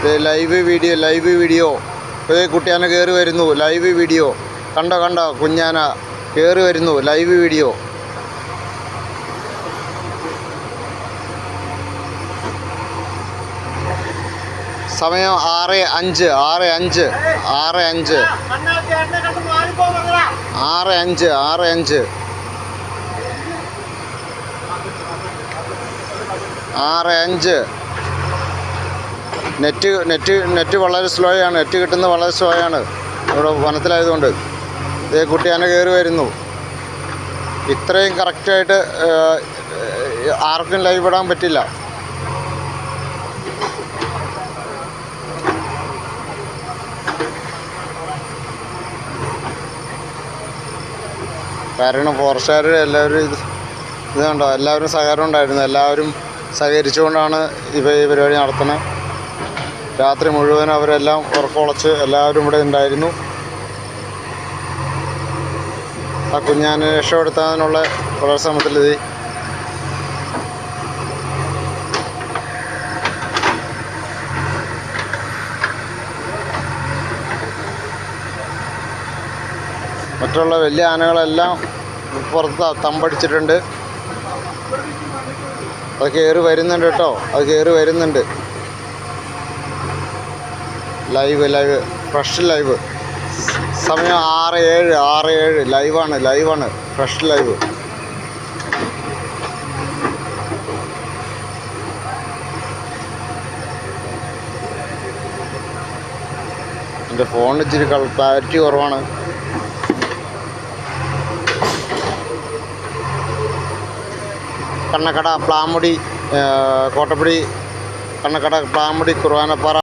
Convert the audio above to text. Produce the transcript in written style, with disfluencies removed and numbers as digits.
Live video കുട്ടിയാന കയറി വരുന്നു. Live video കണ്ടോ കുഞ്ഞാന കയറി വരുന്നു. Live video. സമയം 6:05 നെറ്റ് വളരെ സ്ലോ ആണ്. നെറ്റ് കിട്ടുന്നത് വളരെ സ്ലോ ആണ് ഇവിടെ വനത്തിലായതുകൊണ്ട്. ഇതേ കുട്ടിയാന കയറി വരുന്നു. ഇത്രയും കറക്റ്റായിട്ട് ആർക്കും ലൈവ് ഇടാൻ പറ്റില്ല. കാരണം ഫോറസ്റ്റുകാർ എല്ലാവരും ഇത് കണ്ടോ, എല്ലാവരും സഹകരണം ഉണ്ടായിരുന്നു. എല്ലാവരും സഹകരിച്ചുകൊണ്ടാണ് ഈ പരിപാടി നടത്തുന്നത്. രാത്രി മുഴുവൻ അവരെല്ലാം ഉറക്കമുളച്ച് എല്ലാവരും ഇവിടെ ഉണ്ടായിരുന്നു. ആ കുഞ്ഞാനെ രക്ഷപ്പെടുത്താനുള്ള വളരെ ശ്രമത്തിലെത്തി. മറ്റുള്ള വലിയ ആനകളെല്ലാം പുറത്ത് തമ്പടിച്ചിട്ടുണ്ട്. അത് കയറി വരുന്നുണ്ട് കേട്ടോ, അത് കയറി വരുന്നുണ്ട്. Live fresh live. സമയം 6:07 ലൈവാണ് ഫ്രഷ് ലൈവ്. എൻ്റെ ഫോണിന് ഇച്ചിരി ക്ലാരിറ്റി കുറവാണ്. കണ്ണക്കട, പ്ലാമുടി, കോട്ടപ്പടി, കണ്ണക്കട, പ്ലാമുടി, കുറുവാനപ്പാറ